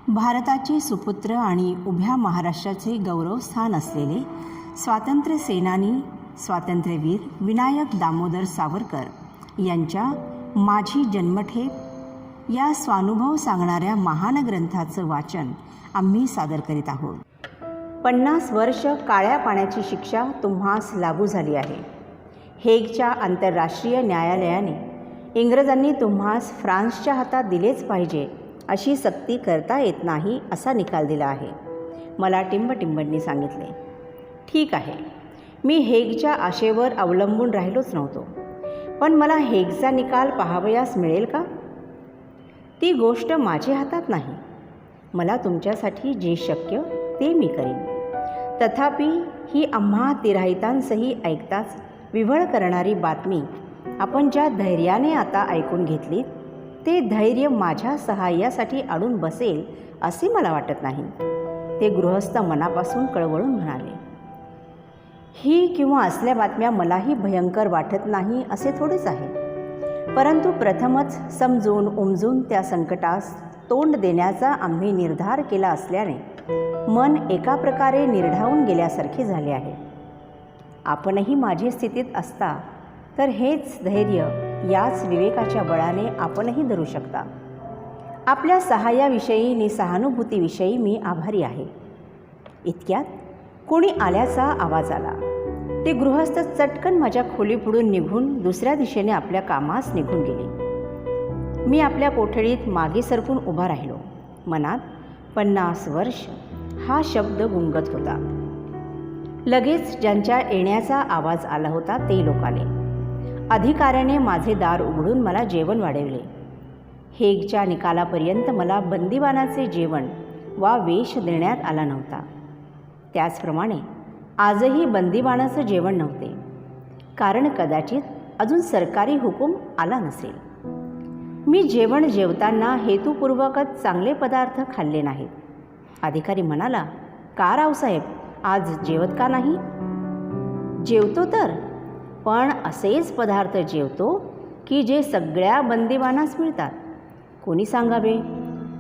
भारताचे सुपुत्र आणि उभ्या महाराष्ट्राचे गौरवस्थान असलेले स्वातंत्र्य सेनानी स्वातंत्र्यवीर विनायक दामोदर सावरकर यांच्या माझी जन्मठेप या स्वानुभव सांगणाऱ्या महान ग्रंथाचं वाचन आम्ही सादर करीत आहोत. 50 वर्ष काळ्या पाण्याची शिक्षा तुम्हास लागू झाली आहे. हेगच्या आंतरराष्ट्रीय न्यायालयाने इंग्रजांनी तुम्हास फ्रान्सच्या हातात दिलेच पाहिजे अशी सक्ती करता येत नाही असा निकाल दिला आहे. मला टिंबटिंबांनी सांगितले. ठीक आहे, मी हेगच्या आशेवर अवलंबून राहिलोच नव्हतो, पण मला हेगचा निकाल पाहावयास मिळेल का? ती गोष्ट माझ्या हातात नाही. मला तुमच्यासाठी जे शक्य ते मी करीन. तथापि ही आम्हा तिराहितांसही ऐकताच विव्हळ करणारी बातमी आपण ज्या धैर्याने आता ऐकून घेतली ते धैर्य माझ्या सहाय्यासाठी अडून बसेल असे मला वाटत नाही. ते गृहस्थ मनापासून कळवळून म्हणाले. ही किंवा असल्या बातम्या मलाही भयंकर वाटत नाही असे थोडेच आहे, परंतु प्रथमच समजून उमजून त्या संकटास तोंड देण्याचा आम्ही निर्धार केला असल्याने मन एका प्रकारे निर्ढावून गेल्यासारखे झाले आहे. आपणही माझी स्थितीत असता तर हेच धैर्य याच विवेकाच्या बळाने आपणही धरू शकता. आपल्या सहाय्याविषयी आणि सहानुभूतीविषयी मी आभारी आहे. इतक्यात कोणी आल्याचा आवाज आला. ते गृहस्थ चटकन माझ्या खोलीपुढून निघून दुसऱ्या दिशेने आपल्या कामास निघून गेले. मी आपल्या कोठडीत मागे सरकून उभा राहिलो. मनात 50 वर्ष हा शब्द गुंगत होता. लगेच ज्यांच्या येण्याचा आवाज आला होता ते लोक आले. अधिकाऱ्याने माझे दार उघडून मला जेवण वाढवले. हेगच्या निकालापर्यंत मला बंदिवानाचे जेवण वा वेश देण्यात आला नव्हता. त्याचप्रमाणे आजही बंदिवानाचं जेवण नव्हते, कारण कदाचित अजून सरकारी हुकूम आला नसेल. मी जेवण जेवताना हेतुपूर्वकच चांगले पदार्थ खाल्ले नाहीत. अधिकारी म्हणाला, का रावसाहेब, आज जेवत का नाही? जेवतो तर, पण असेच पदार्थ जेवतो की जे सगळ्या बंदिवानास मिळतात. कोणी सांगावे,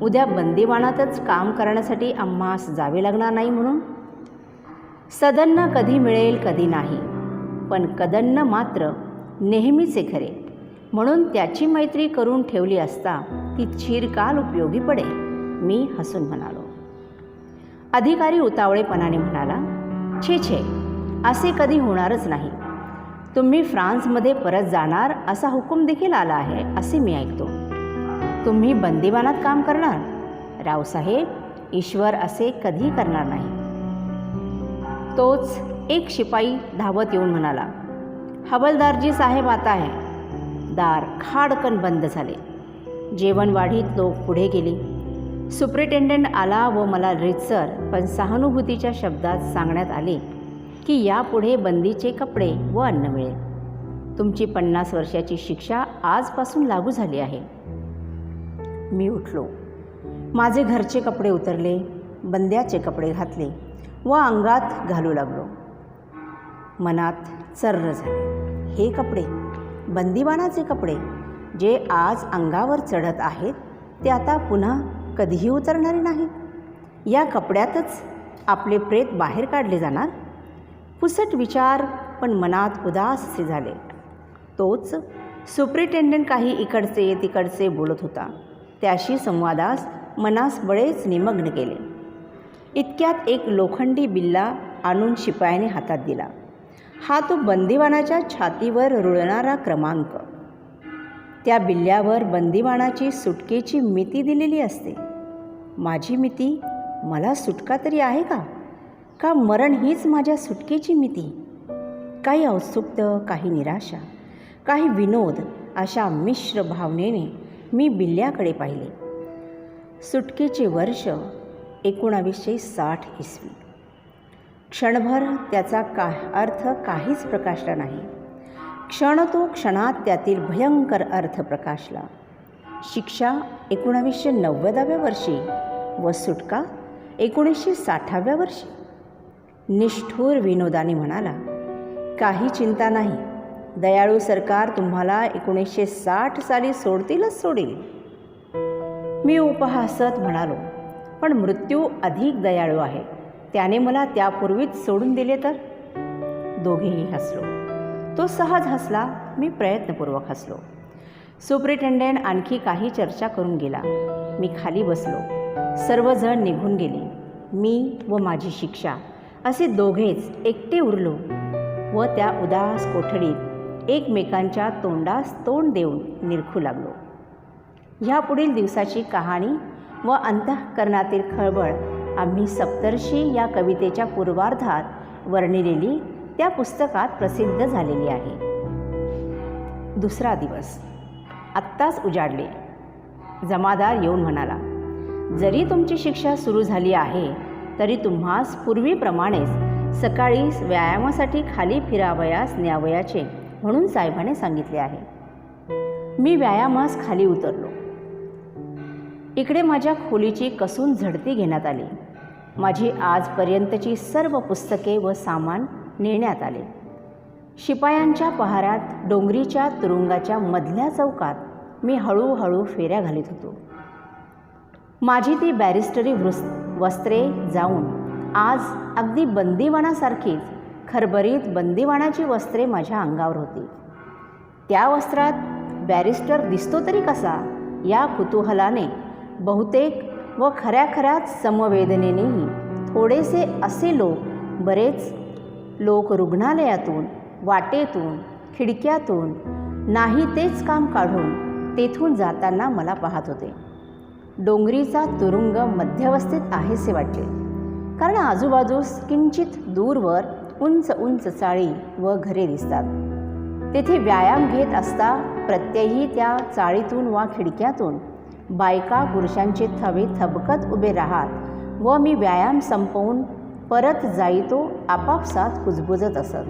उद्या बंदिवानातच काम करण्यासाठी आम्हास जावे लागणार नाही म्हणून. सदन्न कधी मिळेल कधी नाही, पण कदन्न मात्र नेहमीचे खरे, म्हणून त्याची मैत्री करून ठेवली असता ती चिरकाल उपयोगी पडे. मी हसून म्हणालो. अधिकारी उतावळेपणाने म्हणाला, छे छे, असे कधी होणारच नाही. तुम्ही फ्रान्समध्ये परत जाणार असा हुकूम देखील आला आहे असे मी ऐकतो. तुम्ही बंदिवानात काम करणार? रावसाहेब, ईश्वर असे कधी करणार नाही. तोच एक शिपाई धावत येऊन म्हणाला, हवलदारजी साहेब आता आहे. दार खाडकन बंद झाले. जेवण वाढीत लोक पुढे गेले. सुप्रिटेंडंट आला व मला रीतसर पण सहानुभूतीच्या शब्दात सांगण्यात आले की यापुढे बंदीचे कपडे व अन्न मिळेल. तुमची 50 वर्षाची शिक्षा आजपासून लागू झाली आहे. मी उठलो. माझे घरचे कपडे उतरले, बंद्याचे कपडे घातले व अंगात घालू लागलो. मनात चर्र झाले. हे कपडे, बंदिवानाचे कपडे जे आज अंगावर चढत आहेत ते आता पुन्हा कधीही उतरणारे नाहीत. या कपड्यातच आपले प्रेत बाहेर काढले जाणार. पुसट विचार, पण मनात उदास झाले. तोच सुप्रिटेंडंट काही इकडचे तिकडचे बोलत होता. त्याशी संवादास मनास बळेच निमग्न केले. इतक्यात एक लोखंडी बिल्ला आणून शिपायाने हातात दिला. हा तो बंदिवानाच्या छातीवर रुळणारा क्रमांक. त्या बिल्ल्यावर बंदिवानाची सुटकेची मिती दिलेली असते. माझी मिती, मला सुटका तरी आहे का? का मरण हीच माझ्या सुटकेची मिती? काही औत्सुक्य, काही निराशा, काही विनोद अशा मिश्र भावनेने मी बिल्ल्याकडे पाहिले. सुटकेचे वर्ष 1960 इसवी. क्षणभर त्याचा अर्थ काहीच प्रकाशला नाही. क्षण क्षणात त्यातील भयंकर अर्थ प्रकाशला. शिक्षा 1990व्या वर्षी व सुटका 1960व्या वर्षी. निष्ठुर विनोदाने म्हणाला, काही चिंता नाही, दयाळू सरकार तुम्हाला 1960 साली सोडतीलच सोडील. मी उपहासत म्हणालो, पण मृत्यू अधिक दयाळू आहे. त्याने मला त्यापूर्वीच सोडून दिले तर. दोघेही हसलो. तो सहज हसला, मी प्रयत्नपूर्वक हसलो. सुपरिटेंडेंट आणखी काही चर्चा करून गेला. मी खाली बसलो. सर्वजण निघून गेले. मी व माझी शिक्षा असे दोघेच एकटे उरलो व त्या उदास कोठडीत एकमेकांच्या तोंडास तोंड देऊन निरखू लागलो. ह्यापुढील दिवसाची कहाणी व अंतःकरणातील खळबळ आम्ही सप्तर्षी या कवितेच्या पूर्वार्धात वर्णिलेली त्या पुस्तकात प्रसिद्ध झालेली आहे. दुसरा दिवस. आत्ताच उजाडले. जमादार येऊन म्हणाला, जरी तुमची शिक्षा सुरू झाली आहे तरी तुम्हास पूर्वीप्रमाणेच सकाळी व्यायामासाठी खाली फिरावयास न्यावयाचे म्हणून साहेबाने सांगितले आहे. मी व्यायामास खाली उतरलो. इकडे माझ्या खोलीची कसून झडती घेण्यात आली. माझी आजपर्यंतची सर्व पुस्तके व सामान नेण्यात आले. शिपायांच्या पहारात डोंगरीच्या तुरुंगाच्या मधल्या चौकात मी हळूहळू फेऱ्या घालीत होतो. माझी ती बॅरिस्टरी वस्त्रे जाऊन आज अगदी बंदिवानासारखीच खरबरीत बंदिवानाची वस्त्रे माझ्या अंगावर होती. त्या वस्त्रात बॅरिस्टर दिसतो तरी कसा या कुतूहलाने बहुतेक व खऱ्याच समवेदनेनेही थोडेसे असे बरेच लोक रुग्णालयातून, वाटेतून, खिडक्यातून नाही तेच काम काढून तेथून जाताना मला पाहत होते. डोंगरीचा तुरुंग मध्यवस्थेत आहेसे वाटले, कारण आजूबाजूस किंचित दूरवर उंच उंच चाळी व घरे दिसतात. तेथे व्यायाम घेत असता प्रत्यही त्या चाळीतून वा खिडक्यातून बायका पुरुषांचे थवे थबकत उभे राहत व मी व्यायाम संपवून परत जाईतो आपापसात कुजबुजत असत.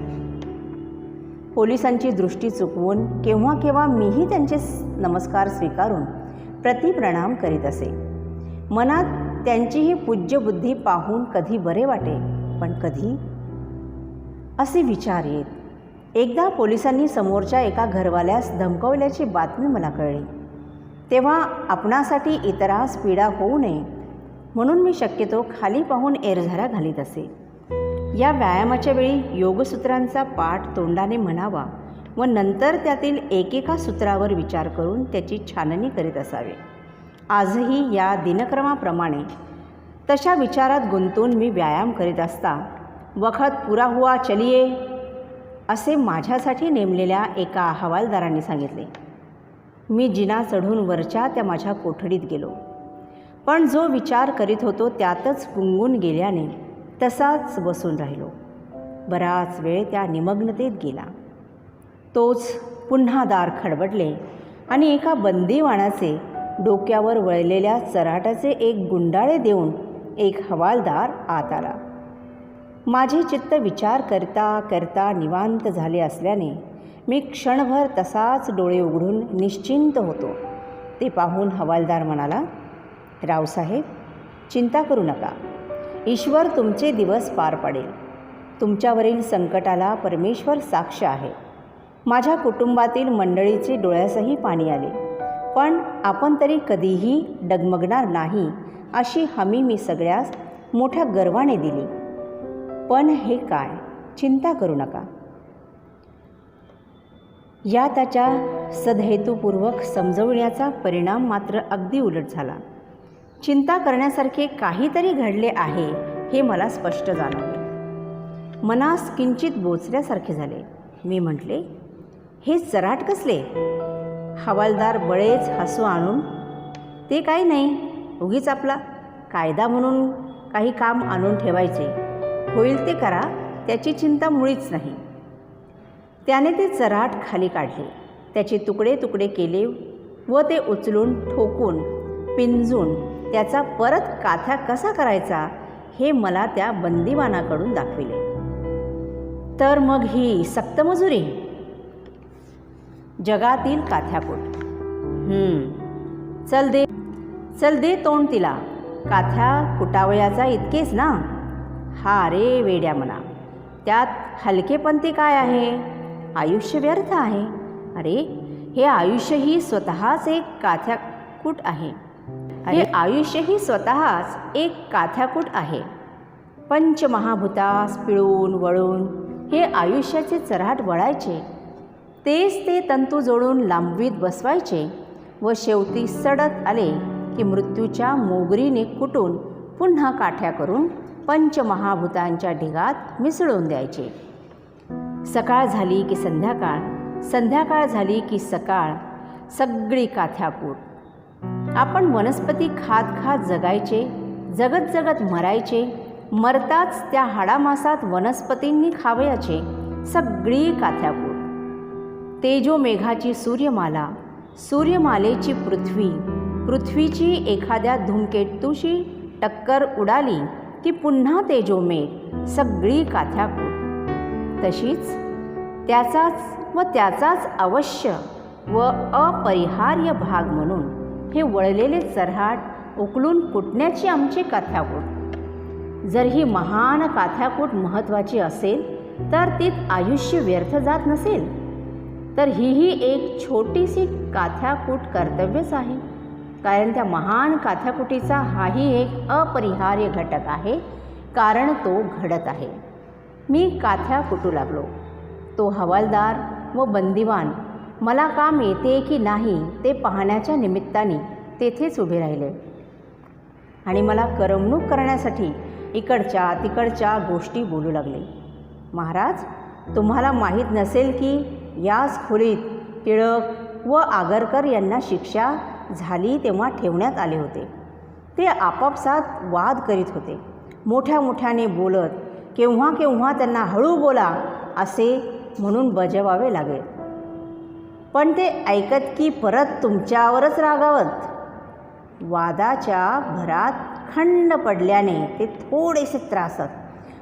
पोलिसांची दृष्टी चुकवून केव्हा केव्हा मीही त्यांचे नमस्कार स्वीकारून प्रतिप्रणाम करीत असे. मनात त्यांचीही पूज्य बुद्धी पाहून कधी बरे वाटे, पण कधी असे विचार येत. एकदा पोलिसांनी समोरच्या एका घरवाल्यास धमकवल्याची बातमी मला कळली. तेव्हा आपणासाठी इतरास पीडा होऊ नये म्हणून मी शक्यतो खाली पाहून एरझाऱ्या घालीत असे. या व्यायामाच्या वेळी योगसूत्रांचा पाठ तोंडाने म्हणावा व नंतर त्यातील एकेका सूत्रावर विचार करून त्याची छाननी करीत असावे. आजही या दिनक्रमाप्रमाणे तशा विचारात गुंतून मी व्यायाम करीत असता वखत पुरा हुआ चलिये असे माझ्यासाठी नेमलेल्या एका हवालदारांनी सांगितले. मी जिना चढून वरच्या त्या माझ्या कोठडीत गेलो, पण जो विचार करीत होतो त्यातच गुंगून गेल्याने तसाच बसून राहिलो. बराच वेळ त्या निमग्नतेत गेला. तोच पुन्हा दार खडबडले आणि एका बंदीवानाचे डोक्यावर वळलेल्या चराटाचे एक गुंडाळे देऊन एक हवालदार आत आला. माझे चित्त विचार करता करता निवांत झाले असल्याने मी क्षणभर तसाच डोळे उघडून निश्चिंत होतो. ते पाहून हवालदार म्हणाला, रावसाहेब, चिंता करू नका. ईश्वर तुमचे दिवस पार पाडेल. तुमच्यावरील संकटाला परमेश्वर साक्ष आहे. माझ्या कुटुंबातील मंडळीचे डोळ्यासही पाणी आले, पण आपण तरी कधीही डगमगणार नाही अशी हमी मी सगळ्यास मोठ्या गर्वाने दिली. पण हे काय, चिंता करू नका. या त्याच्या सदहेतुपूर्वक समजवण्याचा परिणाम मात्र अगदी उलट झाला. चिंता करण्यासारखे काहीतरी घडले आहे हे मला स्पष्ट जाणवले. मनास किंचित बोचल्यासारखे झाले. मी म्हटले, हे चराट कसले? हवालदार बळेच हसू आणून, ते काही नाही, उगीच आपला कायदा म्हणून काही काम आणून ठेवायचे, होईल ते करा, त्याची चिंता मुळीच नाही. त्याने ते चराट खाली काढले, त्याचे तुकडे तुकडे केले व ते उचलून ठोकून पिंजून त्याचा परत काथ्या कसा करायचा हे मला त्या बंदिवानाकडून दाखविले. तर मग ही सक्त मजुरी, जगातील काथ्यापोट. चल दे तोंड तिला, काथ्या कुटावयाचा इतकेच ना. हा रे वेड्या म्हणा, त्यात हलकेपंती काय आहे? आयुष्य व्यर्थ आहे. अरे, हे आयुष्य ही स्वतःच एक काथ्याकूट आहे. हे आयुष्य ही स्वतःच एक काथ्याकूट आहे. पंचमहाभूतास पिळून वळून हे आयुष्याचे चऱ्हाट वळायचे, तेच ते तंतू जोडून लांबवीत बसवायचे व शेवटी सडत आले की मृत्यूच्या मोगरीने कुटून पुन्हा काठ्या करून पंचमहाभूतांच्या ढिगात मिसळून द्यायचे. सकाळ झाली की संध्याकाळ, संध्याकाळ झाली की सकाळ, सगळी काथ्याकूट. आपण वनस्पती खात खात जगायचे, जगत जगत मरायचे, मरताच त्या हाडामासात वनस्पतींनी खावयाचे, सगळी काथ्याकूट. तेजो मेघाची सूर्यमाला, सूर्यमालेची पृथ्वी, पृथ्वीची एखाद्या धूमकेतूशी टक्कर उडाली की पुन्हा तेजोमेघ, सगळी काथ्याकूट. तशीच त्याचाच अवश्य व अपरिहार्य भाग म्हणून हे वळलेले चऱ्हाट उकलून कुटण्याची आमची काथ्याकूट. जर ही महान काथ्याकूट महत्त्वाची असेल तर तीत आयुष्य व्यर्थ जात नसेल, तर हीही एक छोटीशी काथ्याकूट कर्तव्यच आहे. कारण त्या महान काथ्याकुटीचा हाही एक अपरिहार्य घटक आहे, कारण तो घडत आहे. मी काथ्या कुटू लागलो. तो हवालदार व बंदिवान मला काम येते की नाही ते पाहण्याच्या निमित्ताने तेथेच उभे राहिले आणि मला करमणूक करण्यासाठी इकडच्या तिकडच्या गोष्टी बोलू लागले. महाराज, तुम्हाला माहीत नसेल की याच खोलीत टिळक व आगरकर यांना शिक्षा झाली तेव्हा ठेवण्यात आले होते. ते आपापसात वाद करीत होते, मोठ्या मोठ्याने बोलत. केव्हा केव्हा त्यांना हळू बोला असे म्हणून बजावावे लागेल, पण ते ऐकत की परत तुमच्यावरच रागावत. वादाच्या भरात खंड पडल्याने ते थोडेसे त्रासत,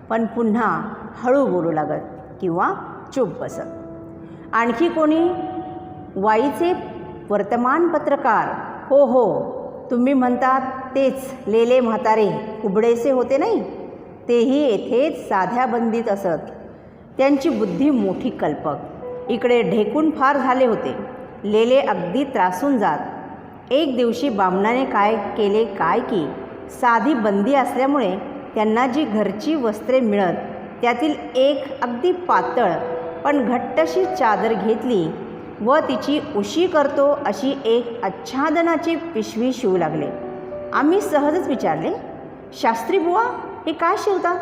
पण पुन्हा हळू बोलू लागत किंवा चूप बसत. आणखी कोणी वाईचे वर्तमानपत्रकार, हो हो तुम्ही म्हणतात तेच लेले म्हातारे कुबडेसे होते नाही, तेही येथेच साध्या बंदीत असत. त्यांची बुद्धी मोठी कल्पक. इकडे ढेकून फार झाले होते, लेले अगदी त्रासून जात. एक दिवशी बामणाने काय केले काय की साधी बंदी असल्यामुळे त्यांना जी घरची वस्त्रे मिळत त्यातील एक अगदी पातळ पण घट्टशी चादर घेतली व तिची उशी करतो अशी एक आच्छादनाची पिशवी शिवू लागले. आम्ही सहजच विचारले, शास्त्री बुवा हे काय शिवतात?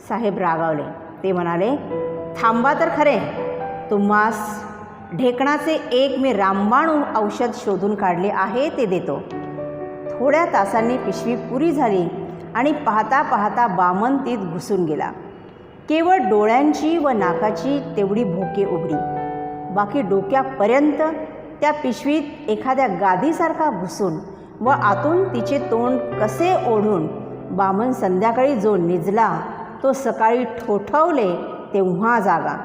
साहेब रागावले. ते म्हणाले, थांबा तर खरे, तुम्हास ढेकणाचे एक मी रामबाण औषध शोधून काढले आहे ते देतो. थोड्या तासांनी पिशवी पुरी झाली आणि पाहता पाहता बामण तीत घुसून गेला. केवळ डोळ्यांची व नाकाची तेवढी भोके उघडी, बाकी डोक्यापर्यंत त्या पिशवीत एखाद्या गादीसारखा घुसून व आतून तिचे तोंड कसे ओढून बामण संध्याकाळी जो निजला तो सकाळी ठोठवले तेव्हा जागा.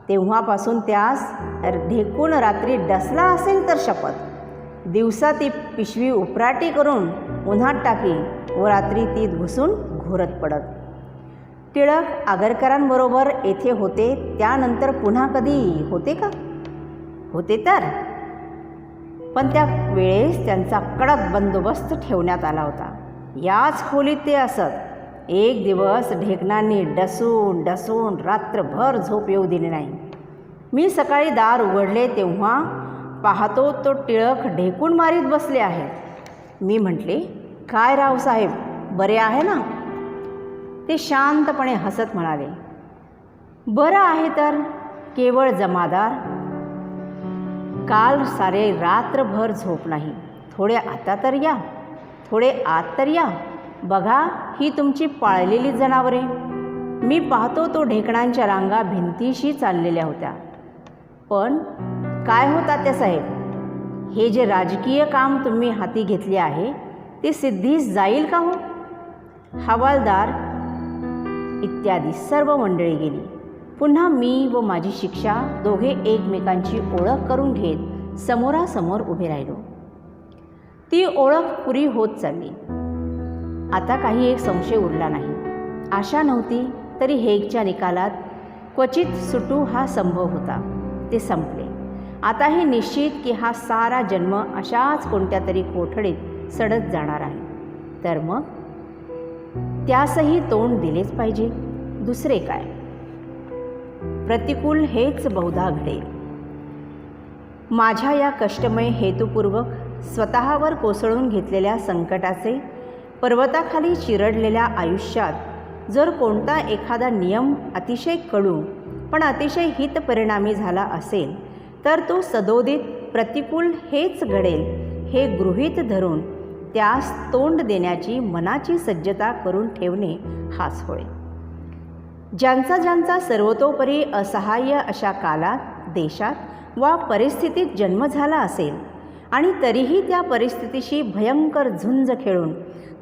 तेव्हापासून त्यास ढेकून रात्री डसला असेल तर शपथ. दिवसा ती पिशवी उपराटी करून उन्हात टाकी व रात्री तीत घुसून घोरत पडत. टिळक आगरकरांबरोबर येथे होते त्यानंतर पुन्हा कधी होते का? होते तर, पण त्या वेळेस त्यांचा कडक बंदोबस्त ठेवण्यात आला होता. याच खोलीत ते असत. एक दिवस ढेकणांनी डसून डसून रात्रभर झोप येऊ दिली नाही. मी सकाळी दार उघडले तेव्हा पाहतो तो टिळक ढेकून मारीत बसले आहेत. मी म्हटले, काय रावसाहेब, बरे आहे ना? ते शांतपणे हसत म्हणाले, बरं आहे तर, केवळ जमादार काल सारे रात्रभर झोप नाही. थोडे आता तर या, थोडे आत तर या. बघा ही तुमची पाळलेली जनावरे. मी पाहतो तो ढेकणांच्या रांगा भिंतीशी चाललेल्या होत्या. पण काय हो तात्यासाहेब, हे जे राजकीय काम तुम्ही हाती घेतले आहे ते सिद्धीस जाईल का हो? हवालदार इत्यादी सर्व मंडळी गेली. पुन्हा मी व माझी शिक्षा दोघे एकमेकांची ओळख करून घेत समोरासमोर उभे राहिलो. ती ओळख पुरी होत चालली. आता काही एक संशय उरला नाही. आशा नव्हती तरी हेगच्या निकालात क्वचित सुटू हा संभव होता. ते संपले. आता हे निश्चित की हा सारा जन्म अशाच कोणत्या तरी कोठडीत सडत जाणार आहे, तर मग त्यासही तोंड दिलेच पाहिजे. दुसरे काय? प्रतिकूल हेच बहुधा घडेल. माझ्या या कष्टमय हेतुपूर्वक स्वतःवर कोसळून घेतलेल्या संकटाचे पर्वताखाली चिरडलेल्या आयुष्यात जर कोणता एखादा नियम अतिशय कडू पण अतिशय हितपरिणामी झाला असेल, तर तो सदोदित प्रतिकूल हेच घडेल हे गृहीत धरून त्यास तोंड देण्याची मनाची सज्जता करून ठेवणे हाच होय. ज्यांचा सर्वतोपरी असहाय्य अशा कालात, देशात वा परिस्थितीत जन्म झाला असेल आणि तरीही त्या परिस्थितीशी भयंकर झुंज खेळून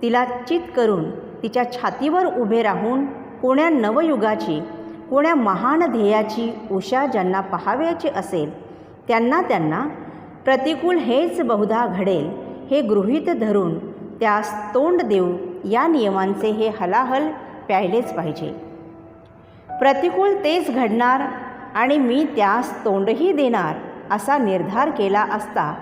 तिला चित करून तिच्या छातीवर उभे राहून कोण्या नवयुगाची, कोण्या महान ध्येयाची उषा ज्यांना पाहावयाची असेल, त्यांना प्रतिकूल हेच बहुधा घडेल हे गृहीत धरून त्यास तोंड देऊ या नियमांचे हे हलाहल प्यायलेच पाहिजे. प्रतिकूल तेच घडणार आणि मी त्यास तोंडही देणार असा निर्धार केला असता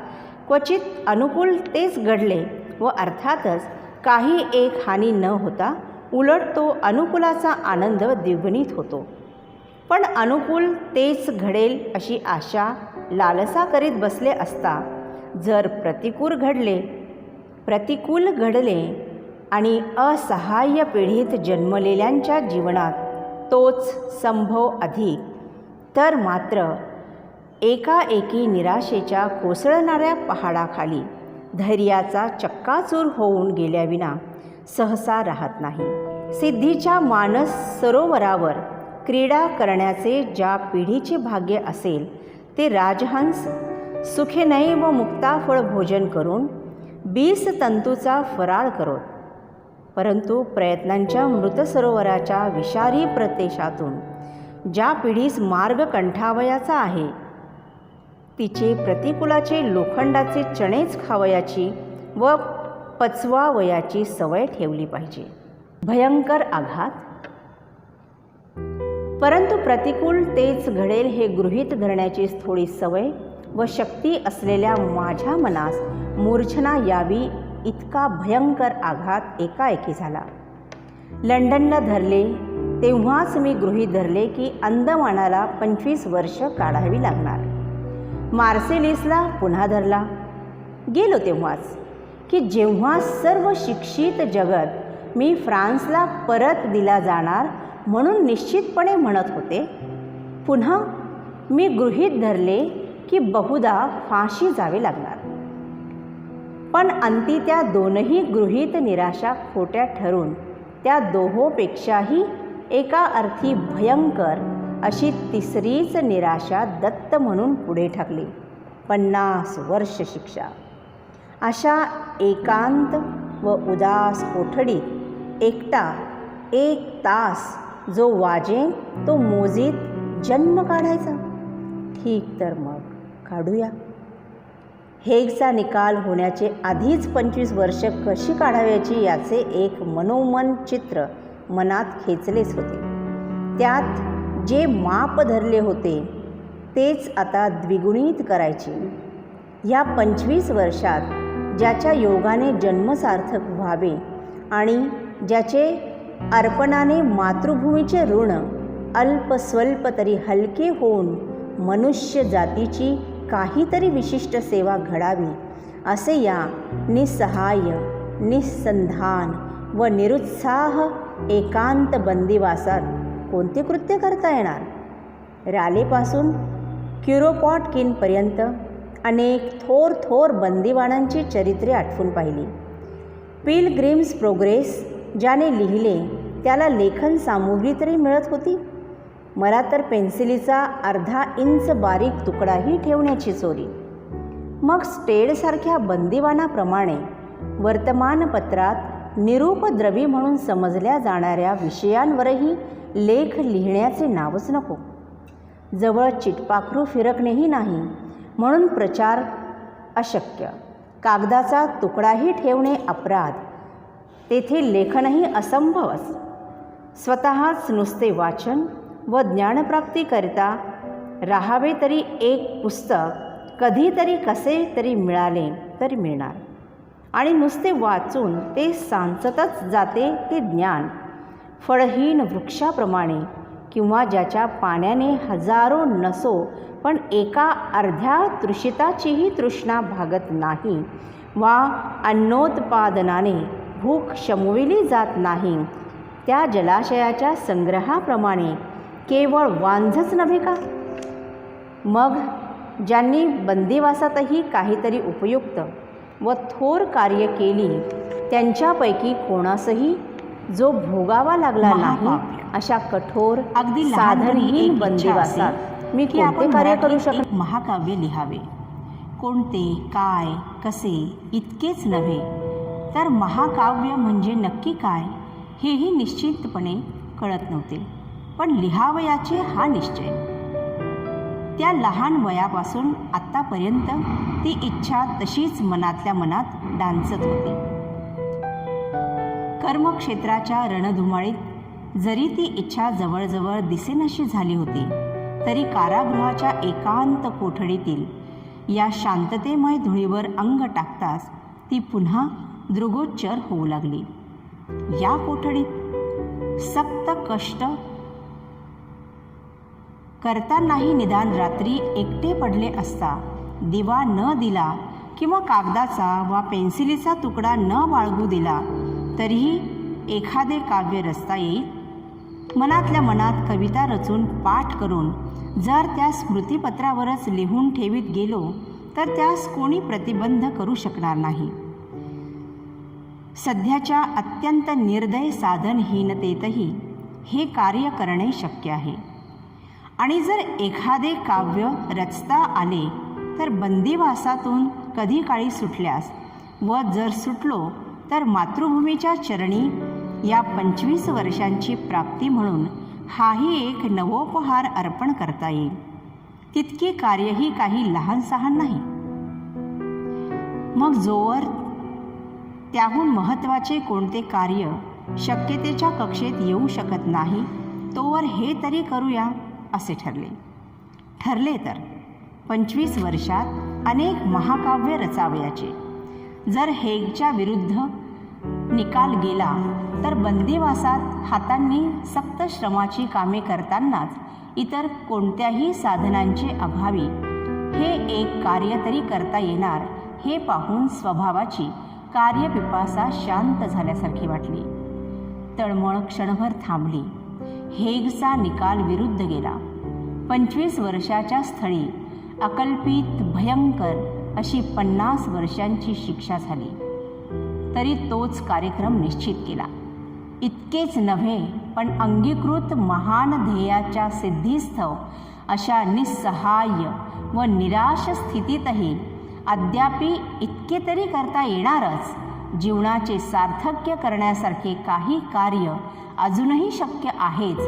क्वचित अनुकूल तेच घडले व अर्थातच काही एक हानी न होता उलट तो अनुकूलाचा आनंद द्विगुणित होतो. पण अनुकूल तेच घडेल अशी आशा लालसा करीत बसले असता जर प्रतिकूल घडले आणि असहाय्य पिढीत जन्मलेल्यांच्या जीवनात तोच संभव अधिक, तर मात्र एकाएकी निराशेच्या कोसळणाऱ्या पहाडाखाली धैर्याचा चक्काचूर होऊन गेल्याविना सहसा राहत नाही. सिद्धीच्या मानस सरोवरावर क्रीडा करण्याचे ज्या पिढीचे भाग्य असेल ते राजहंस सुखेनैव मुक्ताफळ भोजन करून 20 तंतूचा फराळ करोत. परंतु प्रयत्नांच्या मृत सरोवराच्या विषारी प्रदेशातून ज्या पिढीस मार्ग कंठावयाचा आहे, तिचे प्रतिकूलाचे लोखंडाचे चणेच खावयाची व पचवावयाची सवय ठेवली पाहिजे. भयंकर आघात. परंतु प्रतिकूल तेच घडेल हे गृहीत धरण्याची थोडी सवय व शक्ती असलेल्या माझ्या मनास मूर्छना यावी इतका भयंकर आघात एकाएकी झाला. लंडनला धरले तेव्हाच मी गृहीत धरले की अंदमानाला 25 वर्ष काढावी लागणार. मार्सेलिसला पुन्हा धरला. गेलो तेव्हाच की जेव्हा सर्व शिक्षित जगत मी फ्रान्सला परत दिला जाणार म्हणून निश्चितपणे म्हणत होते. पुन्हा मी गृहीत धरले की बहुधा फाशी जावे लागणार. पण अंती त्या दोनही गृहीत निराशा खोट्या ठरून त्या दोहोपेक्षाही एका अर्थी भयंकर अशी तिसरीच निराशा दत्त म्हणून पुढे ठाकली. 50 वर्ष शिक्षा. अशा एकांत व उदास कोठडीत एकटा 1 तास जो वाजेन तो मोजीत जन्म काढायचा. ठीक, तर मग काढूया. हेगचा निकाल होण्याचे आधीच 25 वर्ष कशी काढाव्याची याचे एक मनोमन चित्र मनात खेचलेच होते. त्यात जे माप धरले होते तेच आता द्विगुणित करायचे. या 25 वर्षात ज्याच्या योगाने जन्मसार्थक व्हावे आणि ज्याचे अर्पणाने मातृभूमीचे ऋण अल्पस्वल्प तरी हलके होऊन मनुष्य जातीची काहीतरी विशिष्ट सेवा घडावी, असे या निस्सहाय्य, निस्संधान व निरुत्साह एकांत बंदिवासात कोणते कृत्य करता येणार? रालेपासून क्युरोपॉटकिनपर्यंत अनेक थोर बंदिवानांची चरित्रे आठवून पाहिली. पिलग्रिम्स प्रोग्रेस ज्याने लिहिले त्याला लेखन सामुग्री तरी मिळत होती. मला तर पेन्सिलीचा अर्धा इंच बारीक तुकडाही ठेवण्याची चोरी. मग स्टेडसारख्या बंदिवानाप्रमाणे वर्तमानपत्रात निरुपद्रवी म्हणून समजल्या जाणाऱ्या विषयांवरही लेख लिहिण्याचे नावच नको. जवळ चिटपाखरू फिरकणेही नाही म्हणून प्रचार अशक्य. कागदाचा तुकडाही ठेवणे अपराध. तेथे लेखनही असंभवच. स्वतःच नुसते वाचन व ज्ञानप्राप्तीकरिता राहावे तरी एक पुस्तक कधीतरी कसे तरी मिळाले तर मिळणार. आणि नुसते वाचून ते सांचतच जाते ते ज्ञान. फळहीन वृक्षाप्रमाणे किंवा ज्याच्या पाण्याने हजारो नसो पण एका अर्ध्या तृषिताचीही तृष्णा भागत नाही वा अन्नोत्पादनाने भूक शमविली जात नाही, त्या जलाशयाच्या संग्रहाप्रमाणे केवळ वांझच नव्हे का? मग ज्यांनी बंदिवासातही काहीतरी उपयुक्त व थोर कार्य केली त्यांच्यापैकी कोणासही जो भोगावा लागला नाही अशा कठोर अगदी साधनहीन बंदिवासात मी कोणते कार्य करू शकतो? महाकाव्य लिहावे. कोणते, काय, कसे इतकेच नव्हे तर महाकाव्य म्हणजे नक्की काय हेही निश्चितपणे कळत नव्हते. पण लिहावयाचे हा निश्चय. त्या लहान वयापासून आत्तापर्यंत ती इच्छा तशीच मनातल्या मनात डांचत होती. कर्मक्षेत्राच्या रणधुमाळीत जरी ती इच्छा जवळजवळ दिसेनाशी झाली होती तरी कारागृहाच्या एकांत कोठडीतील या शांततेमय धुळीवर अंग टाकताच ती पुन्हा दृगोच्चर होऊ लागली. या कोठडीत सक्त कष्ट करतानाही निदान रात्री एकटे पडले असता दिवा न दिला किंवा कागदाचा वा पेन्सिलीचा तुकडा न बाळगू दिला तरीही एखादे काव्य रचता येईल. मनातल्या मनात कविता रचून पाठ करून जर त्या स्मृतिपत्रावरच लिहून ठेवीत गेलो तर त्यास कोणी प्रतिबंध करू शकणार नाही. सध्याच्या अत्यंत निर्दय साधनहीनतेतही हे कार्य करणे शक्य आहे. आणि जर एखादे काव्य रचता आले तर बंदिवासातून कधी काळी सुटल्यास व जर सुटलो तर मातृभूमीच्या चरणी या 25 वर्षांची प्राप्ती म्हणून हाही एक नवोपहार अर्पण करता येईल. तितके कार्यही काही लहान सहान नाही. मग जोवर त्याहून महत्त्वाचे कोणते कार्य शक्यतेच्या कक्षेत येऊ शकत नाही तोवर हे तरी करूया असे ठरले तर 25 वर्षात अनेक महाकाव्य रचावयाचे. जर हेगच्या विरुद्ध निकाल गेला तर बंदिवासात हातांनी सक्त श्रमाची कामे करतानाच इतर कोणत्याही साधनांचे अभावी हे एक कार्य तरी करता येणार हे पाहून स्वभावाची कार्यपिपासा शांत झाल्यासारखी वाटली. तळमळ क्षणभर थांबली. हेगचा निकाल विरुद्ध गेला. 25 वर्षाच्या स्थळी अकल्पित भयंकर अशी 50 वर्षांची शिक्षा झाली. तरी तोच कार्यक्रम निश्चित केला. इतकेच नव्हे पण अंगीकृत महान ध्येयाच्या सिद्धीस्थव अशा निस्सहाय्य व निराश स्थितीतही अद्यापि इतके तरी करता येणारच. जीवनाचे सार्थक्य करण्यासारखे काही कार्य अजूनही शक्य आहेच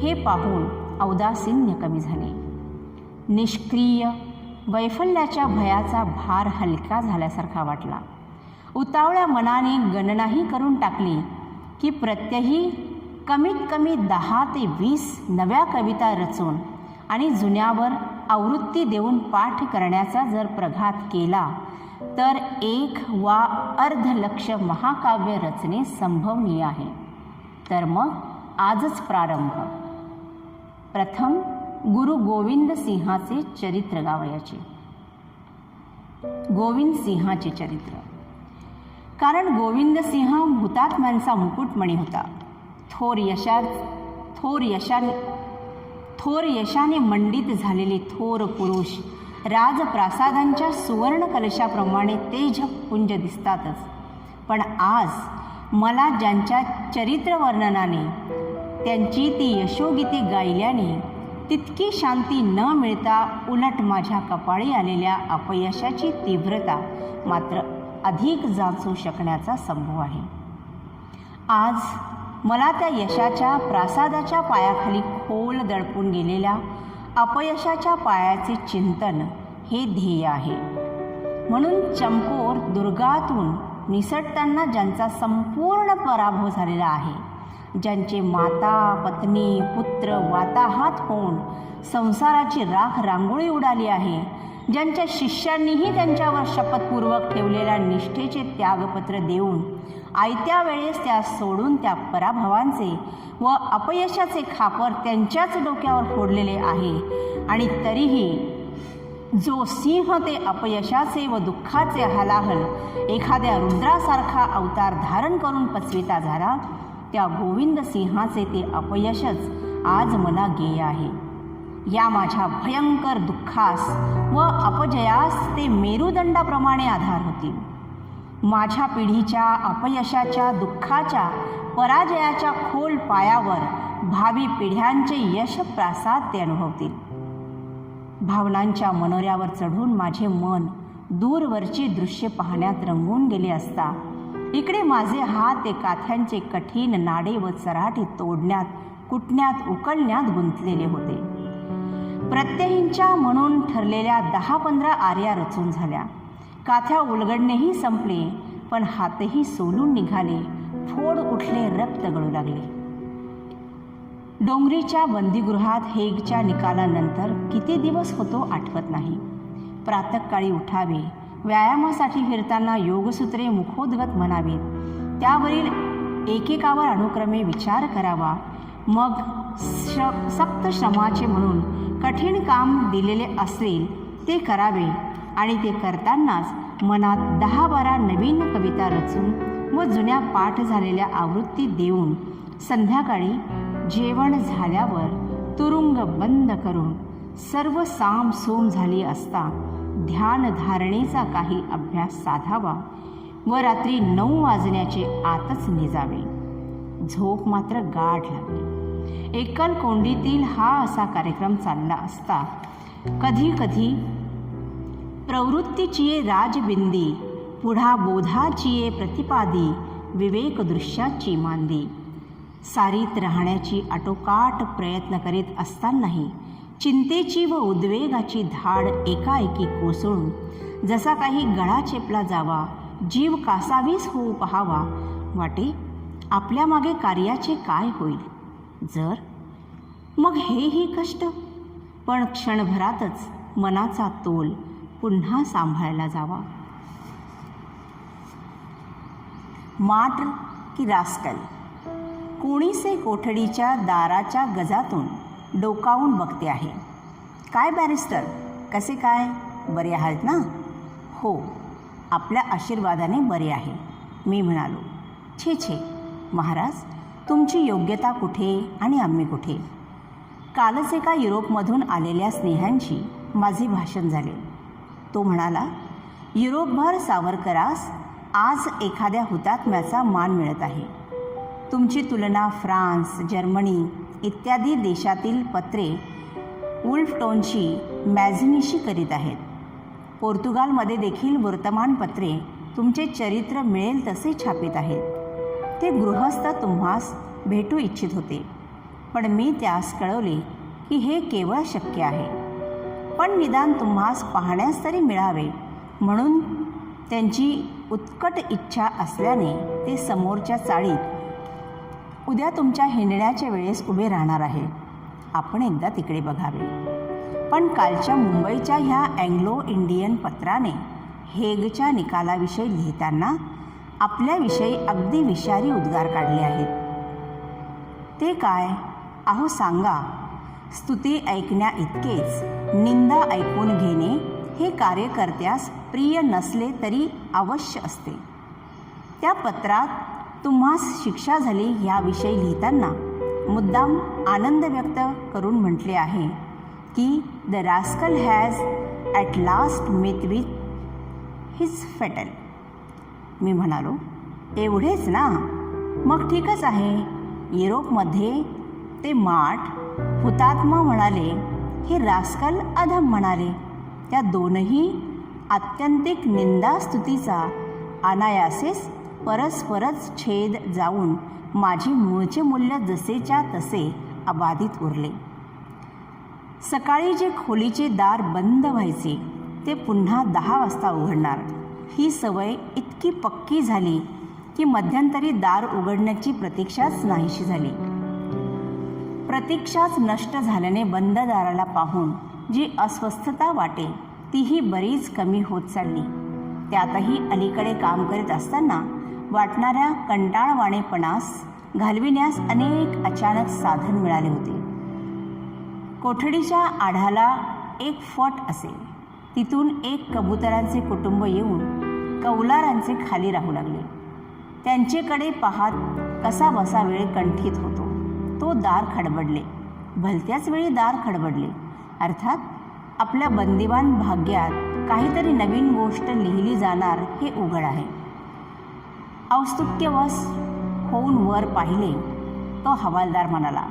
हे पाहून औदासिन्य कमी झाले. निष्क्रिय वैफल्याच्या भयाचा भार हलका झाल्यासारखा वाटला. उतावळ्या मनाने गणनाही करून टाकली की प्रत्यही कमीत कमी 10 ते 20 नव्या कविता रचून आणि जुन्यावर आवृत्ती देऊन पाठ करण्याचा जर प्रघात केला तर 1 वा अर्ध लक्ष महाकाव्य रचने संभवनीय आहे. तर मग आजच प्रारंभ. प्रथम गुरु गोविंद सिंहाचे चरित्र गावयाचे. गोविंद सिंहाचे चरित्र. कारण गोविंद सिंह हुतात्म्यांचा मुकुटमणी होता. थोर यशाने मंडित झालेले थोर पुरुष राजप्रासादांच्या सुवर्ण कलशाप्रमाणे तेजपुंज दिसतातच. पण आज मला ज्यांच्या चरित्र वर्णनाने त्यांची ती यशोगीते गायल्याने तितकी शांती न मिळता उलट माझ्या कपाळी आलेल्या अपयशाची तीव्रता मात्र अधिक जाचू शकण्याचा संभव आहे. आज मला त्या यशाच्या प्रासादाच्या पायाखाली खोल दडपून गेलेल्या अपयशाच्या पायाचे चिंतन हे ध्येय आहे. म्हणून चमकोर दुर्गातून निसटताना ज्यांचा संपूर्ण पराभव झालेला आहे, ज्यांचे माता पत्नी पुत्र वाताहात होऊन संसाराची राख रांगोळी उडाली आहे, ज्यांच्या शिष्यांनीही त्यांच्यावर शपथपूर्वक ठेवलेल्या निष्ठेचे त्यागपत्र देऊन आयत्या वेळेस त्या सोडून त्या पराभवांचे व अपयशाचे खापर त्यांच्याच डोक्यावर फोडलेले आहे, आणि तरीही जो सिंह ते अपयशाचे व दुःखाचे हलाहल एखाद्या रुद्रासारखा अवतार धारण करून पचविता झाला, त्या गोविंद सिंहाचे ते अपयशच आज मला गेय आहे. या माझ्या भयंकर दुःखास व अपजयास ते मेरुदंडाप्रमाणे आधार होतील. माझ्या पिढीच्या अपयशाच्या, दुःखाच्या, पराजयाच्या खोल पायावर भावी पिढ्यांचे यश प्रासाद ते अनुभवतील. भावनांच्या मनोऱ्यावर चढून माझे मन दूरवरची दृश्य पाहण्यात रंगून गेले असता इकडे माझे हात ते काथ्यांचे कठीण नाडे व चराटे तोडण्यात, कुटण्यात, उकळण्यात गुंतलेले होते. प्रत्यहींच्या म्हणून ठरलेल्या 10-15 आर्या रचून झाल्या. काथ्या उलगडणेही संपले, पण हातही सोलून निघाले, फोड उठले, रक्त गळू लागले. डोंगरीच्या बंदीगृहात हेगच्या निकालानंतर किती दिवस होतो आठवत नाही. प्रातःकाळी उठावे, व्यायामासाठी फिरताना योगसूत्रे मुखोद्गत म्हणावीत, त्यावरील एकेकावर अनुक्रमे विचार करावा, मग सक्त श्रमाचे म्हणून कठीण काम दिलेले असेल ते करावे, आणि ते करतानाच मनात 10-12 नवीन कविता रचून व जुन्या पाठ झालेल्या आवृत्ती देऊन संध्याकाळी जेवण झाल्यावर तुरुंग बंद करून सर्व सामसूम झाली असता ध्यानधारणेचा काही अभ्यास साधावा व रात्री 9 वाजण्याचे आतच निजावे. झोप मात्र गाढ लागली. एकल कोंडीतील हा असा कार्यक्रम चालला असता कधी कधी प्रवृत्तीचिये राजबिंदी, पुढा बोधाचिये प्रतिपादी, विवेक दृश्याची मांदी. सारीत राहण्याची आटोकाट प्रयत्न करीत असतानाही चिंतेची व उद्वेगाची धाड एकाएकी कोसळून जसा काही गळा चेपला जावा, जीव कासावीस होऊ पहावा वाटे, आपल्या मागे कार्याचे काय होईल जर, मग हेही कष्ट, पण क्षणभरातच मनाचा तोल पुन्हा सांभाळला जावा. मात्र की रास्कल कोणीसे कोठडीच्या दाराच्या गजातून डोकावून बघते आहे. काय बॅरिस्टर, कसे काय, बरे आहात ना? हो, आपल्या आशीर्वादाने बरे आहे, मी म्हणालो. छे छे महाराज, तुमची योग्यता कुठे आणि आम्ही कुठे? कालच एका युरोपमधून आलेल्या स्नेहांशी माझे भाषण झाले. तो म्हणाला, युरोपभर सावरकरास आज एखाद्या हुतात्म्याचा मान मिळत आहे. तुमची तुलना फ्रान्स, जर्मनी इत्यादी देशातील पत्रे वुल्फटोनची, मॅझिनीशी करीत आहेत. पोर्तुगालमध्ये देखील वर्तमानपत्रे तुमचे चरित्र मिळेल तसे छापित आहेत. ते गृहस्थ तुम्हास भेटू इच्छित होते, पण मी त्यास कळवले की हे केवळ शक्य आहे, पण निदान तुम्हास पाहण्यास तरी मिळावे म्हणून त्यांची उत्कट इच्छा असल्याने ते समोरच्या चाळीत उद्या तुमच्या हिंडण्याच्या वेळेस उभे राहणार आहे. आपण एकदा तिकडे बघावे. पण कालच्या मुंबईच्या ह्या अँग्लो इंडियन पत्राने हेगच्या निकालाविषयी लिहिताना आपल्याविषयी अगदी विषारी उद्गार काढले आहेत. ते काय? अहो सांगा. स्तुती ऐकण्या इतकेच निंदा ऐकून घेणे हे कार्यकर्त्यास प्रिय नसले तरी अवश्य असते. त्या पत्रात तुम्हास शिक्षा झाली याविषयी लिहिताना मुद्दाम आनंद व्यक्त करून म्हटले आहे की the rascal has at last met with his fatal. मी म्हणालो, एवढेच ना, मग ठीकच आहे. युरोपमध्ये ते माठ हुतात्मा म्हणाले, हे रास्कल अधम म्हणाले. त्या दोनही आत्यंतिक निंदास्तुतीचा अनायासेच परस्परच छेद जाऊन माझे मूळचे मूल्य जसेच्या तसे अबाधित उरले. सकाळी जे खोलीचे दार बंद व्हायचे ते पुन्हा 10 वाजता उघडणार ही सवय इतकी पक्की झाली की मध्यंतरी दार उघडण्याची प्रतीक्षाच नाहीशी झाली. प्रतीक्षाच नष्ट झाल्याने बंद दाराला पाहून जी अस्वस्थता वाटे तीही बरीच कमी होत चालली. त्यातही अलीकडे काम करीत असताना वाटणाऱ्या कंटाळवाणेपणास घालविण्यास अनेक अचानक साधन मिळाले होते. कोठडीच्या आढाला एक फट असे. तिथून एक कबुतरांचे कुटुंब येऊन कौलारांचे खाली राहू लागले. त्यांचेकडे पाहत कसा बसा वेळ कंठीत होतो. तो दार खडबडले. भलत्याच वेळी दार खडबडले. अर्थात आपल्या बंदिवान भाग्यात काहीतरी नवीन गोष्ट लिहिली जाणार हे उघड आहे. औत्सुक्यवश होऊन वर पाहिले तो हवालदार म्हणाला,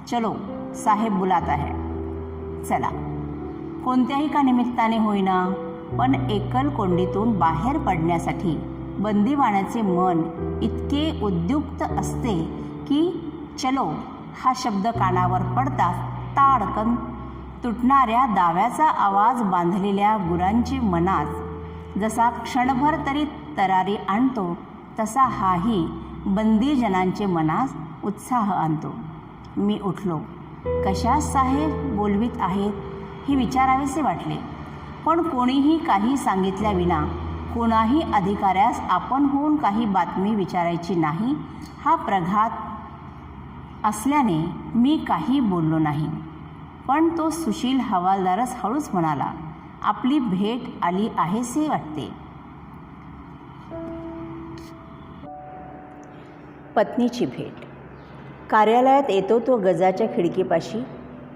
चलो साहेब बुलाता है. चला. कोणत्याही का निमित्ताने होईना पण एकल कोंडीतून बाहेर पडण्यासाठी बंदिवानाचे मन इतके उद्युक्त असते की चलो हा शब्द कानावर पडताच ताडकन तुटणाऱ्या दाव्याचा आवाज बांधलेल्या गुरांची मनात जसा क्षणभर तरी तरारी आणतो तसा हाही बंदीजनांचे मनास उत्साह आणतो. मी उठलो. कशा साहेब बोलवीत आहेत हे विचारावेसे वाटले, पण कोणीही काही सांगितल्याविना कोणाही अधिकाऱ्यास आपण होऊन काही बातमी विचारायची नाही हा प्रघात असल्याने मी काही बोललो नाही. पण तो सुशील हवालदारच हळूच म्हणाला, आपली भेट आली आहेसे वाटते. पत्नीची भेट. कार्यालयात येतो तो गजाच्या खिडकीपाशी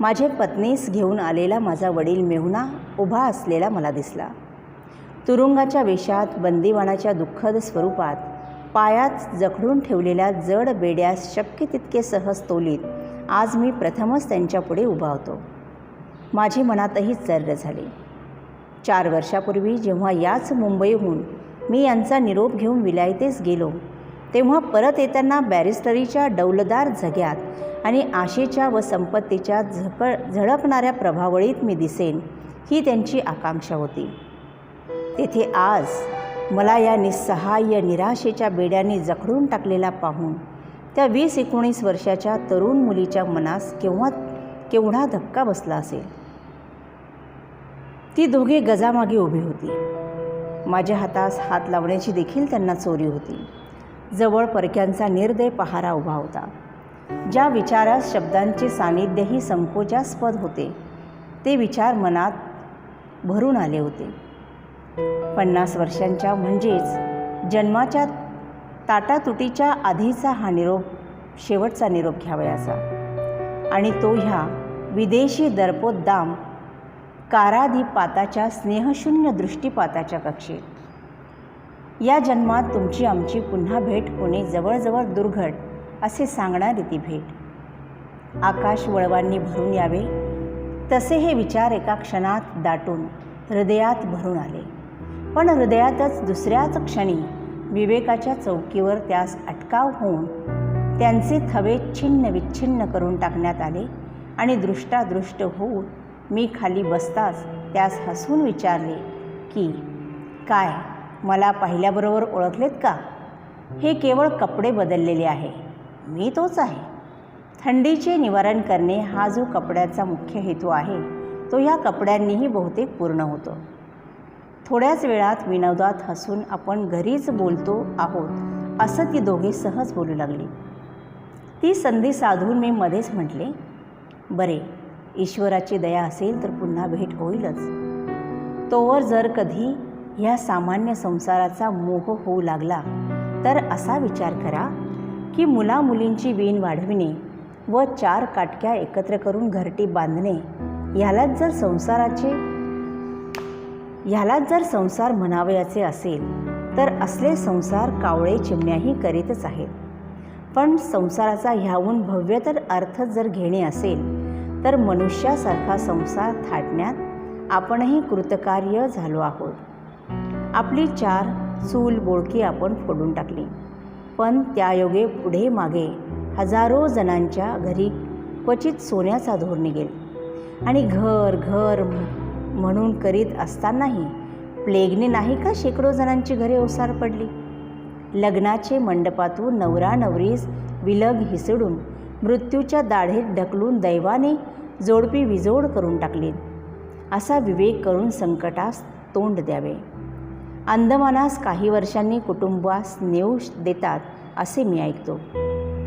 माझे पत्नीस घेऊन आलेला माझा वडील मेहुणा उभा असलेला मला दिसला. तुरुंगाच्या वेशात बंदिवानाच्या दुःखद स्वरूपात पायात जखडून ठेवलेल्या जड बेड्यास शक्य तितके सहज तोलीत आज मी प्रथमच त्यांच्यापुढे उभा होतो. माझी मनातही चर्र झाली. 4 वर्षापूर्वी जेव्हा याच मुंबईहून मी यांचा निरोप घेऊन विलायतेस गेलो तेव्हा परत येताना बॅरिस्टरीच्या डौलदार झग्यात आणि आशेच्या व संपत्तीच्या झळकणाऱ्या प्रभावळीत मी दिसेन ही त्यांची आकांक्षा होती. तेथे आज मला या निस्सहाय्य निराशेच्या बेड्याने जखडून टाकलेला पाहून त्या 20-19 वर्षाच्या तरुण मुलीच्या मनास केवढा धक्का बसला असेल. ती दोघे गजामागे उभी होती. माझ्या हातास हात लावण्याची देखील त्यांना चोरी होती. जवळ परक्यांचा निर्दय पहारा उभा होता. ज्या विचारास शब्दांचे सानिध्यही संकोचास्पद होते ते विचार मनात भरून आले होते. 50 वर्षांच्या म्हणजेच जन्माच्या ताटातुटीच्या आधीचा हा निरोप शेवटचा निरोप घ्यावयाचा आणि तो ह्या विदेशी दर्पोद्दाम काराधिपाताच्या स्नेहशून्य दृष्टिपाताच्या कक्षेत. या जन्मात तुमची आमची पुन्हा भेट होणे जवळजवळ दुर्घट असे सांगणारी ती भेट. आकाश वळवांनी भरून यावे तसे हे विचार एका क्षणात दाटून हृदयात भरून आले. पण हृदयातच दुसऱ्याच क्षणी विवेकाच्या चौकीवर त्यास अटकाव होऊन त्यांचे थवे छिन्न विच्छिन्न करून टाकण्यात आले आणि दृष्टादृष्ट होऊन मी खाली बसताच त्यास हसून विचारले की काय मला पाहिल्याबरोबर ओळखलेत का? हे केवळ कपडे बदललेले आहे. मी तोच आहे. थंडीचे निवारण करणे हा जो कपड्याचा मुख्य हेतू आहे तो ह्या कपड्यांनीही बहुतेक पूर्ण होतो. थोड्याच वेळात विनोदात हसून आपण घरीच बोलतो आहोत असं ती दोघे सहज बोलू लागली. ती संधी साधून मी मध्येच म्हटले, बरे ईश्वराची दया असेल तर पुन्हा भेट होईलच. तोवर जर कधी ह्या सामान्य संसाराचा मोह होऊ लागला तर असा विचार करा की मुलामुलींची वीण वाढविणे व 4 काटक्या एकत्र करून घरटी बांधणे ह्यालाच जर संसार म्हणावयाचे असेल तर असले संसार कावळे चिमण्याही करीतच आहेत. पण संसाराचा ह्याहून भव्यतर अर्थ जर घेणे असेल तर मनुष्यासारखा संसार थाटण्यात आपणही कृतकार्य झालो आहोत. आपली 4 चूल बोळकी आपण फोडून टाकली, पण त्यायोगे पुढे मागे हजारो जणांच्या घरी क्वचित सोन्याचा धूर निघेल आणि घर घर म्हणून करीत असतानाही प्लेगने नाही का शेकडो जणांची घरे ओसार पडली. लग्नाचे मंडपातून नवरा नवरीस विलग हिसडून मृत्यूच्या दाढेत ढकलून दैवाने जोडपी विजोड करून टाकली. असा विवेक करून संकटास तोंड द्यावे. अंदमानास काही वर्षांनी कुटुंबास नेऊ देतात असे मी ऐकतो.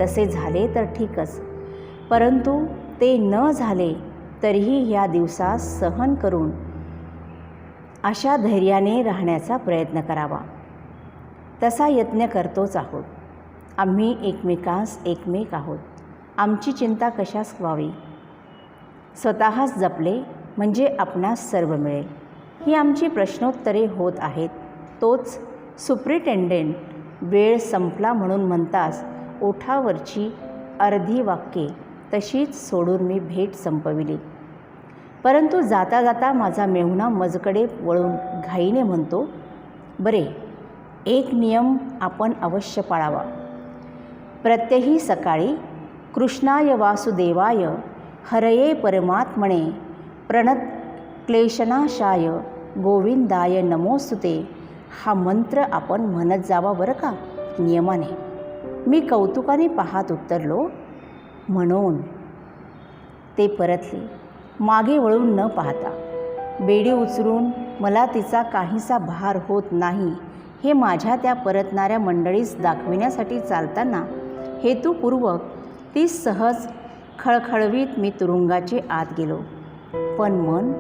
तसे झाले तर ठीकच, परंतु ते न झाले तरीही ह्या दिवसास सहन करून अशा धैर्याने राहण्याचा प्रयत्न करावा. तसा यत्न करतोच आहोत. आम्ही एकमेकांस एकमेक आहोत. आमची चिंता कशास व्हावी? स्वतःच जपले म्हणजे आपणास सर्व मिळेल, ही आमची प्रश्नोत्तरे होत आहेत. तोच सुप्रिटेंडेंट वेळ संपला म्हणून म्हणताच ओठावरची अर्धी वाक्ये तशीच सोडून मी भेट संपविली. परंतु जाता जाता माझा मेहुणा मजकडे वळून घाईने म्हणतो, बरे, एक नियम आपण अवश्य पाळावा. प्रत्यही सकाळी कृष्णाय वासुदेवाय हरये परमात्मने प्रणत क्लेशनाशाय गोविंदाय नमोस्तुते हा मंत्र आपण म्हणत जावा बरं का, नियमाने. मी कौतुकाने पाहत उत्तरलो, म्हणून. ते परतले, मागे वळून न पाहता. बेडी उचलून मला तिचा काहीसा भार होत नाही हे माझ्या त्या परतणाऱ्या मंडळीस दाखविण्यासाठी चालताना हेतुपूर्वक ती सहज खळखळवीत मी तुरुंगाचे आत गेलो. पण मन,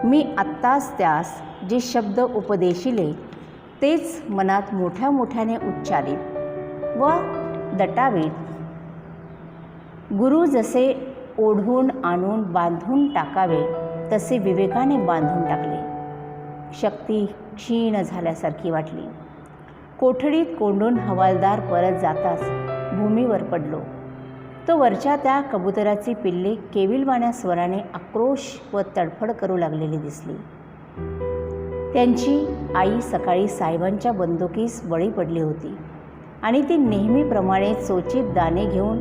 मी आत्ताच त्यास जे शब्द उपदेशिले तेच मनात मोठ्या मोठ्याने उच्चारित व दटावीत. गुरु जसे ओढून आणून बांधून टाकावे तसे विवेकाने बांधून टाकले. शक्ती क्षीण झाल्यासारखी वाटली. कोठडीत कोंडून हवालदार परत जाताच भूमीवर पडलो. तो वरच्या त्या कबुतराची पिल्ले केविलवाण्या स्वराने आक्रोश व तडफड करू लागलेली दिसली. त्यांची आई सकाळी साहेबांच्या बंदुकीस बळी पडली होती आणि ती नेहमीप्रमाणे चोचीत दाणे घेऊन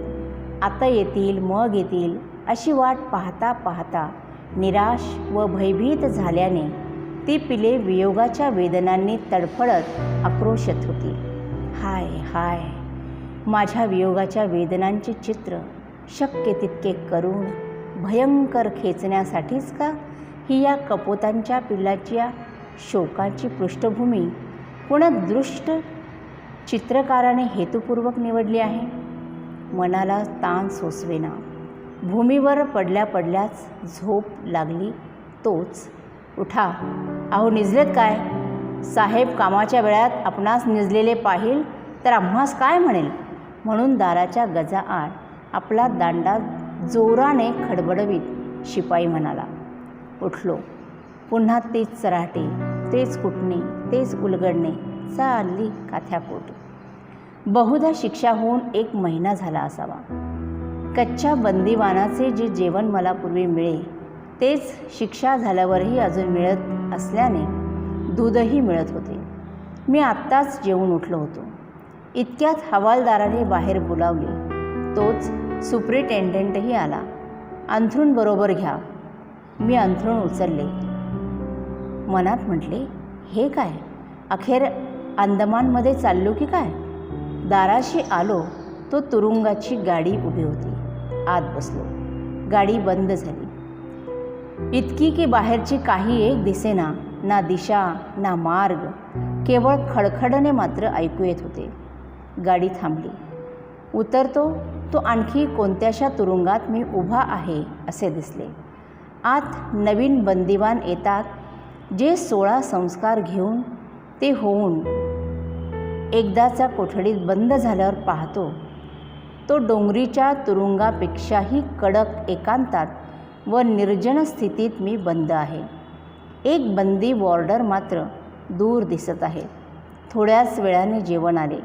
आता येतील मग येतील अशी वाट पाहता पाहता निराश व भयभीत झाल्याने ती पिले वियोगाच्या वेदनांनी तडफडत आक्रोशत होती. हाय हाय, माझ्या वियोगाच्या वेदनांचे चित्र शक्य तितके करुण भयंकर खेचण्यासाठीच का ही या कपोतांच्या पिल्लाच्या शोकाची पृष्ठभूमी कोणा दृष्ट चित्रकाराने हेतुपूर्वक निवडली आहे? मनाला ताण सोसवेना. भूमीवर पडल्या पडल्याच झोप लागली. तोच, उठा, अहो निजलेत काय? साहेब कामाच्या वेळात आपणास निजलेले पाहिल तर आम्हास काय म्हणेल? म्हणून दाराच्या गजाआड आपला दांडा जोराने खडबडवीत शिपाई म्हणाला. उठलो. पुन्हा तेच चराटे, तेच कुटणे, तेच उलगडणे चालली काथ्यापोटी. बहुधा शिक्षा होऊन 1 महिना झाला असावा. कच्च्या बंदिवानाचे जे जेवण मला पूर्वी मिळे तेच शिक्षा झाल्यावरही अजून मिळत असल्याने दूधही मिळत होते. मी आत्ताच जेवून उठलो होतो. इतक्यात हवालदाराने बाहेर बोलावले. तोच सुप्रिटेंडेंटही आला. अंथरूण बरोबर घ्या. मी अंथरूण उचलले. मनात म्हटले, हे काय, अखेर अंदमानमध्ये चाललो की काय? दाराशी आलो तो तुरुंगाची गाडी उभी होती. आत बसलो. गाडी बंद झाली. इतकी की बाहेरची काही एक दिसेना, ना दिशा ना मार्ग, केवळ खडखडणे मात्र ऐकू येत होते. गाडी थांबली. उतरतो तो आणखी कोणत्याशा तुरुंगात मी उभा आहे असे दिसले. आत नवीन बंदिवान येतात जे 16 संस्कार घेऊन ते होऊन एकदाचा कोठडीत बंद झाल्यावर पाहतो तो डोंगरीच्या तुरुंगापेक्षाही कडक एकांतात व निर्जन स्थितीत मी बंद आहे. एक बंदी वॉर्डर मात्र दूर दिसत आहे. थोड्याच वेळाने जेवण आले.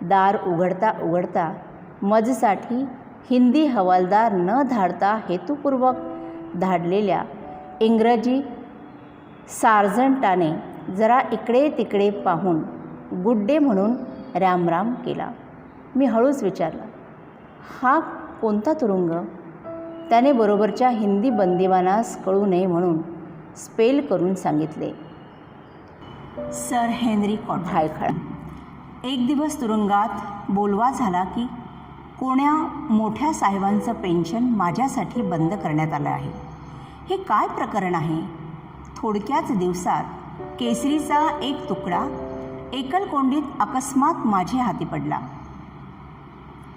दार उघडता उघडता मजसाठी हिंदी हवालदार न धाडता हेतुपूर्वक धाडलेल्या इंग्रजी सार्जंटाने जरा इकडे तिकडे पाहून गुड डे म्हणून रामराम केला. मी हळूच विचारला, हा कोणता तुरुंग? त्याने बरोबरच्या हिंदी बंदिवानास कळू नये म्हणून स्पेल करून सांगितले. सर हेनरी कॉठायखळा. एक दिवस तुरुंगात बोलवा झाला की कोण्या मोठ्या साहेबांचं पेन्शन माझ्यासाठी बंद करण्यात आलं आहे. हे काय प्रकरण आहे? थोडक्याच दिवसात केसरीचा एक तुकडा एकलकोंडीत अकस्मात माझ्या हाती पडला.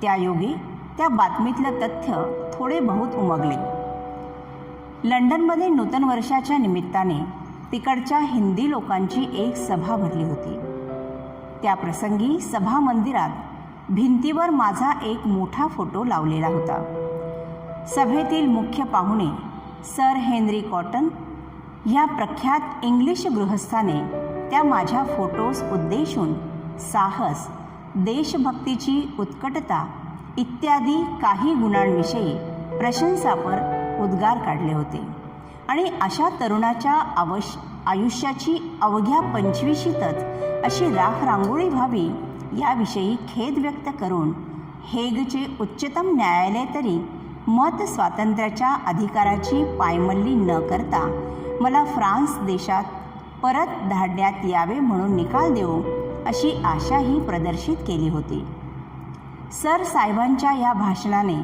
त्यायोगे त्या बातमीतलं तथ्य थोडे बहुत उमगले. लंडनमध्ये नूतन वर्षाच्या निमित्ताने तिकडच्या हिंदी लोकांची एक सभा भरली होती. त्या प्रसंगी सभा मंदिरात भिंतीवर माझा एक मोठा फोटो लावलेला होता. सभेतील मुख्य पाहुणे सर हेनरी कॉटन ह्या प्रख्यात इंग्लिश गृहस्थाने त्या माझ्या फोटोस उद्देशून साहस, देशभक्तीची उत्कटता इत्यादी काही गुणांविषयी प्रशंसापर उद्गार काढले होते आणि अशा तरुणाच्या आयुष्याची अवघ्या 25शीतच अशी राख रांगोळी व्हावी याविषयी खेद व्यक्त करून हेगचे उच्चतम न्यायालय तरी मत स्वातंत्र्याच्या अधिकाराची पायमल्ली न करता मला फ्रान्स देशात परत धाडण्यात यावे म्हणून निकाल देऊ अशी आशाही प्रदर्शित केली होती. सर साहेबांच्या या भाषणाने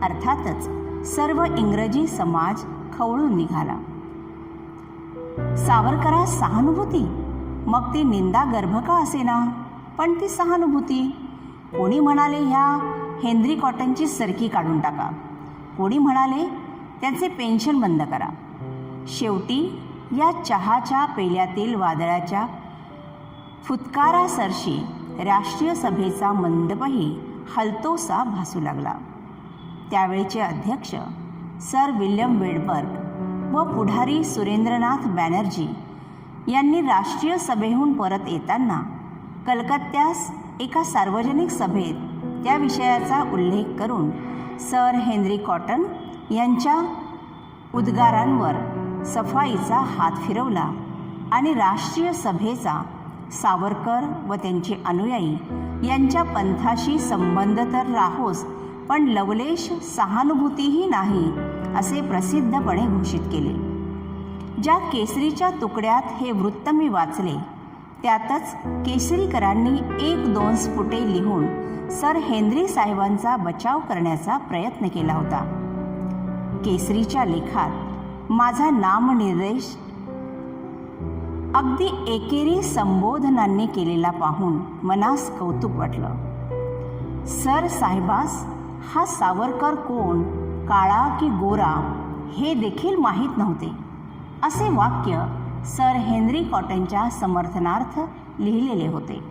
अर्थातच सर्व इंग्रजी समाज खवळून निघाला. सावरकरास सहानुभूती, मग ती निंदा गर्भ का असेना, पण ती सहानुभूती. कोणी म्हणाले ह्या हेनरी कॉटनची सरकी काढून टाका, कोणी म्हणाले त्यांचे पेन्शन बंद करा. शेवटी या चहाच्या पेल्यातील वादळाच्या फुत्कारासरशी राष्ट्रीय सभेचा मंडपही हलतोसा भासू लागला. त्यावेळचे अध्यक्ष सर विल्यम वेडबर्ग व पुढारी सुरेंद्रनाथ बॅनर्जी यांनी राष्ट्रीय सभेहून परत येताना कलकत्त्यास एका सार्वजनिक सभेत त्या विषयाचा उल्लेख करून सर हेनरी कॉटन यांच्या उद्गारांवर सफाईचा हात फिरवला आणि राष्ट्रीय सभेचा सावरकर व त्यांचे अनुयायी यांच्या पंथाशी संबंध तर राहोस पण लवलेश सहानुभूतीही नाही असे प्रसिद्धपणे घोषित केले. ज्या केसरीच्या तुकड्यात हे वृत्त मी वाचले त्यातच केसरीकरांनी 1-2 स्फुटे लिहून सर हेनरी साहेबांचा बचाव करण्याचा प्रयत्न केला होता. केसरीच्या लेखात माझा नामनिर्देश अगदी एकेरी संबोधनांनी केलेला पाहून मनास कौतुक वाटलं. सर साहेबास हा सावरकर कोण, काळा की गोरा हे देखील माहीत नव्हते असे वाक्य सर हेनरी कॉटनच्या समर्थनार्थ लिहिलेले होते.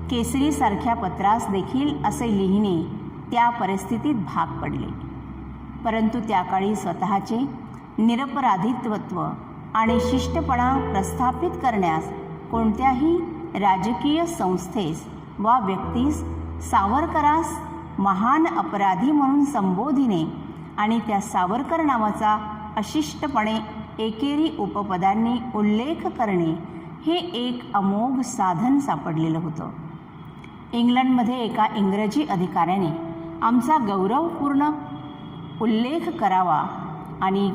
केसरीसारख्या पत्रास देखील असे लिहिणे त्या परिस्थितीत भाग पडले. परंतु त्या काळी स्वतःचे निरपराधित्व आणि शिष्टपणा प्रस्थापित करण्यास कोणत्याही राजकीय संस्थेस वा व्यक्तीस सावरकरास महान अपराधी म्हणून संबोधिणे आणि त्या सावरकर नावाचा अशिष्टपणे एकेरी उपपदांनी उल्लेख करणे हे एक अमोघ साधन सापडलेलं होतं. इंग्लंडमध्ये एका इंग्रजी अधिकाऱ्याने आमचा गौरवपूर्ण उल्लेख करावा आणि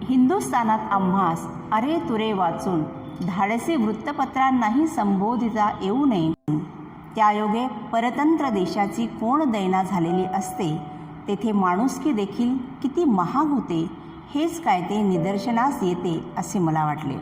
हिंदुस्थानात आम्हास अरे तुरे वाचून धाडसी वृत्तपत्रांनाही संबोधिता येऊ नये. त्यायोगे परतंत्र देशाची कोण दैना झालेली असते, तेथे माणुसकी देखील किती महाग होते हेच काय ते निदर्शनास येते असे मला वाटले.